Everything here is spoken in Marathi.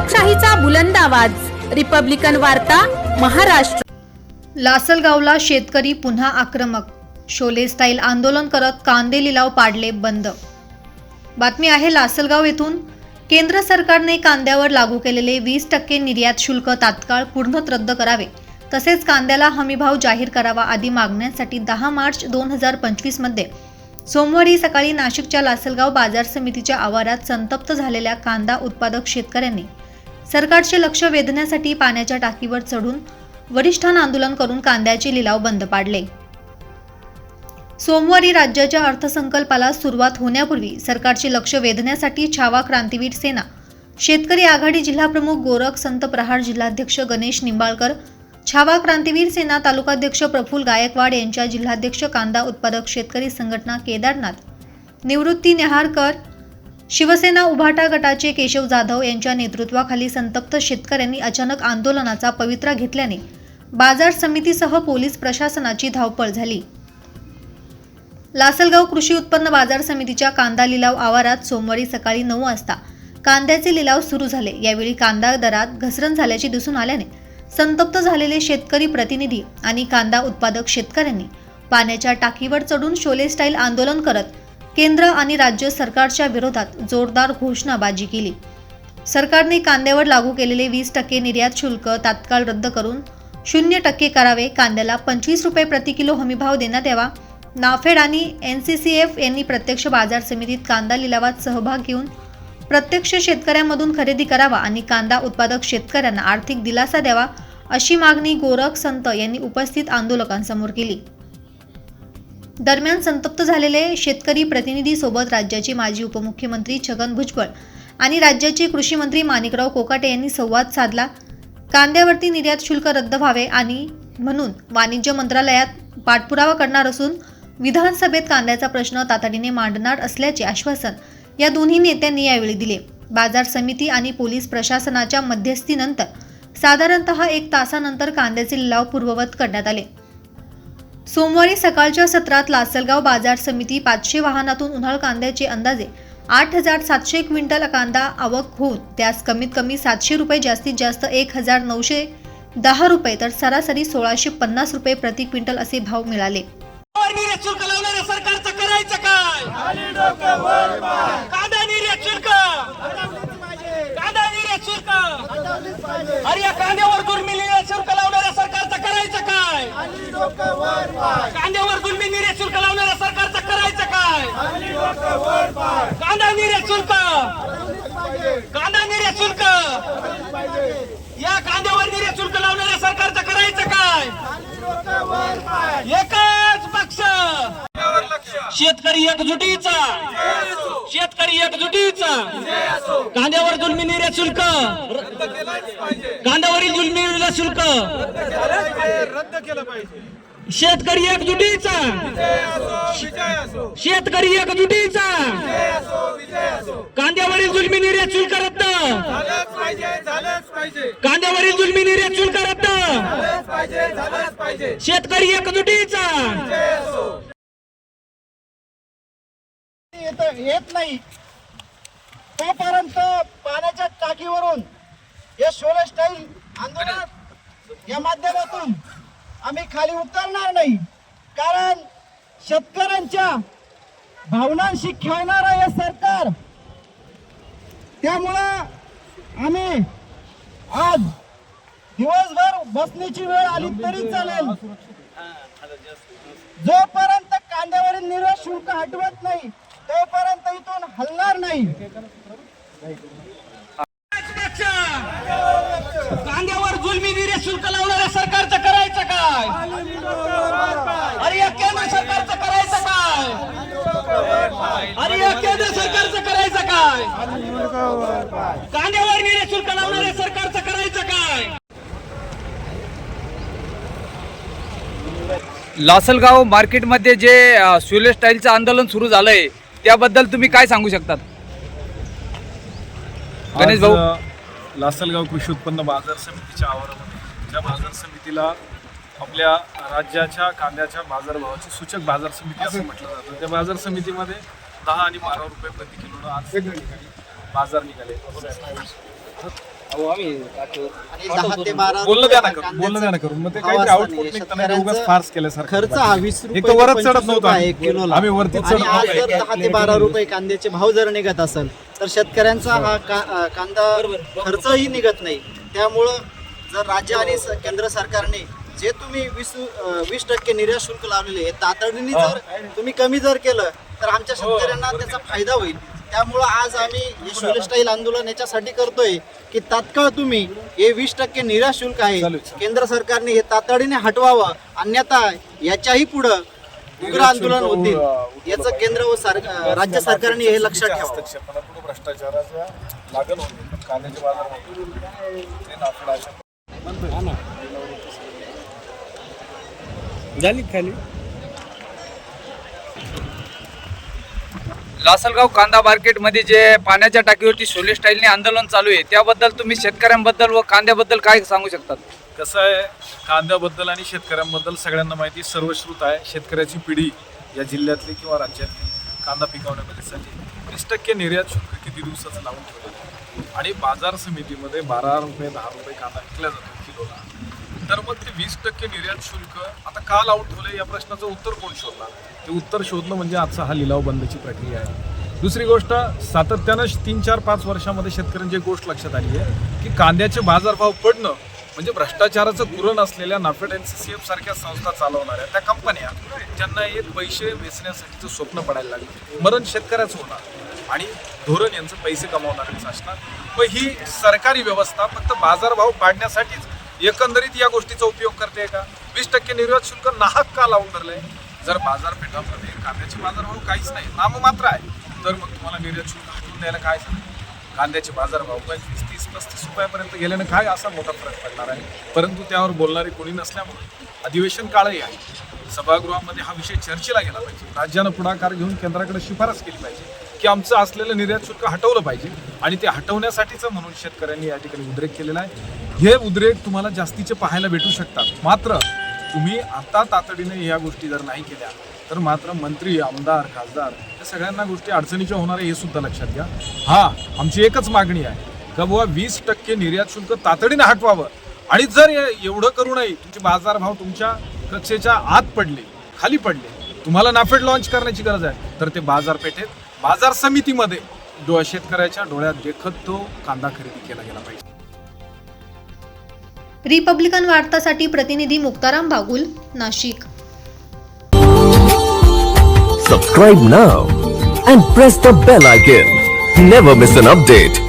लोकशाहीचा बुलंद आवाज, रिपब्लिकन वार्ता, महाराष्ट्र। लासलगावला शेतकरी पुन्हा आक्रमक, शोले स्टाईल आंदोलन करत कांदे लिलाव पाडले बंद। बातमी आहे लासलगाव येथून। केंद्र सरकारने कांद्यावर लागू केलेले 20% निर्यात शुल्क तात्काळ पूर्णतः रद्द करावे, तसेच कांद्याला हमीभाव जाहीर करावा आदी मागण्यांसाठी 10 मार्च 2025 मध्ये सोमवारी सकाळी नाशिकच्या लासलगाव बाजार समितीच्या आवारात संतप्त झालेल्या कांदा उत्पादक शेतकऱ्यांनी सरकारचे लक्ष वेधण्यासाठी पाण्याच्या टाकीवर चढून वरिष्ठांना आंदोलन करून कांद्याचे लिलाव बंद पाडले। सोमवारी राज्याच्या अर्थसंकल्पाला सुरुवात होण्यापूर्वी सरकारचे लक्ष वेधण्यासाठी छावा क्रांतीवीर सेना, शेतकरी आघाडी जिल्हाप्रमुख गोरख संत प्रहार, जिल्हाध्यक्ष गणेश निंबाळकर, छावा क्रांतीवीर सेना तालुकाध्यक्ष प्रफुल्ल गायकवाड यांच्या जिल्हाध्यक्ष कांदा उत्पादक शेतकरी संघटना केदारनाथ, निवृत्ती नेहारकर, शिवसेना उभाटा गटाचे केशव जाधव यांच्या नेतृत्वाखाली संतप्त शेतकऱ्यांनी अचानक आंदोलनाचा पवित्रा घेतल्याने बाजार समितीसह पोलीस प्रशासनाची धावपळ झाली। लासलगाव कृषी उत्पन्न बाजार समितीच्या कांदा लिलाव आवारात सोमवारी सकाळी 9 वाजता कांद्याचे लिलाव सुरू झाले। यावेळी कांदा दरात घसरण झाल्याचे दिसून आल्याने संतप्त झालेले शेतकरी प्रतिनिधी आणि कांदा उत्पादक शेतकऱ्यांनी पाण्याच्या टाकीवर चढून शोले स्टाईल आंदोलन करत केंद्र आणि राज्य सरकारच्या विरोधात जोरदार घोषणाबाजी केली। सरकारने कांद्यावर लागू केलेले 20% निर्यात शुल्क तात्काळ रद्द करून 0% करावे, कांद्याला 25 रुपये प्रति किलो हमीभाव देण्यात यावा, नाफेड आणि NCCF यांनी प्रत्यक्ष बाजार समितीत कांदा लिलावात सहभाग घेऊन प्रत्यक्ष शेतकऱ्यांमधून खरेदी करावा आणि कांदा उत्पादक शेतकऱ्यांना आर्थिक दिलासा द्यावा, अशी मागणी गोरख संत यांनी उपस्थित आंदोलकांसमोर केली। दरम्यान संतप्त झालेले शेतकरी प्रतिनिधी सोबत राज्याचे माजी उपमुख्यमंत्री छगन भुजबळ आणि राज्याचे कृषी मंत्री माणिकराव कोकाटे यांनी संवाद साधला। कांद्यावरती निर्यात शुल्क रद्द व्हावे आणि म्हणून वाणिज्य मंत्रालयात पाठपुरावा करणार असून विधानसभेत कांद्याचा प्रश्न तातडीने मांडणार असल्याचे आश्वासन या दोन्ही नेत्यांनी यावेळी दिले। बाजार समिती आणि पोलीस प्रशासनाच्या मध्यस्थीनंतर साधारणतः 1 तासानंतर कांद्याचे लिलाव पूर्ववत करण्यात आले। सोमवारी सकाळच्या सत्रात लासलगाव बाजार समिती 500 वाहनातून उन्हाळ कांद्याचे अंदाजे 8700 क्विंटल कांदा आवक होऊन त्यास कमीत कमी 700 रुपये, जास्तीत जास्त 1910 रुपये तर सरासरी 1650 रुपये प्रति क्विंटल असे भाव मिळाले। निर्यात शुल्क लावणाऱ्या सरकारचं करायचं काय? कांदा निर्यात शुल्क, कांदा निर्यात शुल्क, अरे या कांद्यावर दुर्मी निर्यात शुल्क लावणाऱ्या सरकारचं करायचं काय? कांद्यावर दुर्मी निर्यात शुल्क लावणाऱ्या सरकारचं करायचं काय? कांदा निर्यात शुल्क, कांदा निर्यात शुल्क, या कांद्यावर निर्यात शुल्क लावणाऱ्या सरकारचं करायचं काय? एकच पक्ष, शेतकरी एकजुटीचा, शेतकरी एकजुटीचा, कांद्यावर जुलमी निर्यात शुल्क, कांद्यावरील जुलमी निर्यात शुल्क रद्द केलं पाहिजे। शेतकरी एकजुटीचा, शेतकरी एकजुटीचा, कांद्यावरील जुलमी निर्यात शुल्क रद्द, कांद्यावरील जुलमी निर्यात शुल्क रद्द, शेतकरी एकजुटीचा। येत नाही तोपर्यंत पाण्याच्या टाकीवरून या शोले स्टाईल आंदोलन या माध्यमातून आम्ही खाली उतरणार नाही, कारण शेतकऱ्यांच्या भावनांशी खेळणार आहे सरकार। त्यामुळं आम्ही आज दिवसभर बसण्याची वेळ आली तरी चालेल, जोपर्यंत कांद्यावरील निर्यात शुल्क हटवत नाही तोपर्यंत इथून हलणार नाही। कांद्यावर जुलमी निर्यात शुल्क लावणाऱ्या सरकारचं करायचं काय? अरे या केंद्र सरकारचं करायचं काय? अरे या केंद्र सरकारचं करायचं काय? कांद्यावर निर्यात शुल्क लावणाऱ्या सरकारचं करायचं काय? लासलगाव मार्केटमध्ये जे शोले स्टाईलचं आंदोलन सुरू झालंय त्याबद्दल तुम्ही काय सांगू शकतात? गणेश भाऊ, लासलगाव कृषी उत्पन्न बाजार समितीच्या आवारामध्ये ज्या बाजार समितीला आपल्या राज्याच्या कांद्याच्या बाजारभावाची सूचक बाजार समिती असं म्हटलं जातं, त्या बाजार समितीमध्ये 10 आणि 12 रुपये प्रति किलो आज बाजार निघाले। आणि 10 ते 12 बोलणं द्या ना रुपये करून, बोलणं द्या ना करून. मग ते भाव काहीतरी असताना आउटपुट निघतं ना, शेतकऱ्यांचं उगाच फार्स केल्यासारखं. खर्च हा 20 रुपये एक तर वरच ते चढत 25 नव्हतं रुपये आम्ही. एक किलोला. आम्ही वरतीच आणि चढत आज नव्हतो. जर 10 ते 12 रुपये कांद्याचे भाव जर निघत असेल तर शेतकऱ्यांचा हा कांदा खर्चही निघत नाही. त्यामुळं जर राज्य आणि केंद्र सरकारने जे तुम्ही 20% निर्यात शुल्क लावलेले आहे तातडीने जर तुम्ही कमी जर केलं तर आमच्या शेतकऱ्यांना त्याचा फायदा होईल. त्यामुळं आज आम्ही हे शोलेस्टाईल आंदोलन याच्यासाठी करतोय की तात्काळ तुम्ही हे 20% निर्यात शुल्क आहे केंद्र सरकारने हे तातडीने हटवावं, अन्यथा याच्याही पुढं उग्र आंदोलन होतील. याचं केंद्र व राज्य सरकारने हे लक्षात ठेवावं. हस्तक्षेपाला भ्रष्टाचाराचा लागण होते. कांद्याचे बाजार ते नाफेड झाली खाली. लासलगाव कांदा मार्केटमध्ये जे पाण्याच्या टाकीवरती सोले स्टाईलने आंदोलन चालू आहे त्याबद्दल तुम्ही शेतकऱ्यांबद्दल व कांद्याबद्दल काय सांगू शकतात? कसं आहे, कांद्याबद्दल आणि शेतकऱ्यांबद्दल सगळ्यांना माहिती सर्वश्रुत आहे. शेतकऱ्याची पिढी या जिल्ह्यातली किंवा राज्यातली कांदा पिकवण्यासाठी 20% निर्यात शुल्क किती दिवसाचं लावून ठेवलं आणि बाजार समितीमध्ये 12 रुपये 10 रुपये कांदा विकला जातो किलोला. तर मग ते 20% निर्यात शुल्क आता का लावून ठेवले या प्रश्नाचं उत्तर कोण शोधणार? ते उत्तर शोधणं म्हणजे आजचा हा लिलाव बंदची प्रक्रिया आहे. दुसरी गोष्ट, सातत्यानं 3, 4, 5 वर्षामध्ये शेतकऱ्यांची एक गोष्ट लक्षात आली आहे की कांद्याचे बाजारभाव पडणं म्हणजे भ्रष्टाचाराचं पुरण असलेल्या नाफेड NCCF सारख्या संस्था चालवणाऱ्या त्या कंपन्या ज्यांना हे पैसे वेचण्यासाठीचं स्वप्न पडायला लागलं. मरण शेतकऱ्याचं होणार आणि धोरण यांचं पैसे कमावणारेच असणार. मग ही सरकारी व्यवस्था फक्त बाजारभाव पाडण्यासाठीच एकंदरीत या गोष्टीचा उपयोग करते का? 20% निर्यात शुल्क नाहक का लावून धरलंय? जर बाजारपेठामध्ये कांद्याचे बाजारभाव काहीच नाही, नाममात्र आहे, तर मग तुम्हाला निर्यात शुल्क हटवून द्यायला काय झालं? कांद्याचे बाजारभाव 25, 30, 35 रुपयापर्यंत गेल्यानं काय असा मोठा फरक पडणार आहे? परंतु त्यावर बोलणारे कोणी नसल्यामुळे अधिवेशन काळही आहे. सभागृहामध्ये हा विषय चर्चेला गेला पाहिजे. राज्यानं पुढाकार घेऊन केंद्राकडे शिफारस केली पाहिजे की आमचं असलेलं निर्यात शुल्क हटवलं पाहिजे आणि ते हटवण्यासाठीचं म्हणून शेतकऱ्यांनी या ठिकाणी उद्रेक केलेला आहे. हे उद्रेक तुम्हाला जास्तीचे पाहायला भेटू शकतात. मात्र तुम्ही आता तातडीने या गोष्टी जर नाही केल्या तर मात्र मंत्री, आमदार, खासदार या सगळ्यांना गोष्टी अडचणीच्या होणार आहे हे सुद्धा लक्षात घ्या. हा, आमची एकच मागणी आहे का बुवा 20% निर्यात शुल्क तातडीने हटवावं आणि जर एवढं करू नये तुमचे बाजारभाव तुमच्या कक्षेच्या आत पडले, खाली पडले, तुम्हाला नाफेड लॉन्च करण्याची गरज आहे तर ते बाजारपेठेत, बाजार समितीमध्ये शेतकऱ्याच्या डोळ्यात देखत तो कांदा खरेदी केला गेला पाहिजे. रिपब्लिकन वार्तासाठी प्रतिनिधी Muktaram Bagul, Nashik. Subscribe now and press the bell icon. Never miss an update.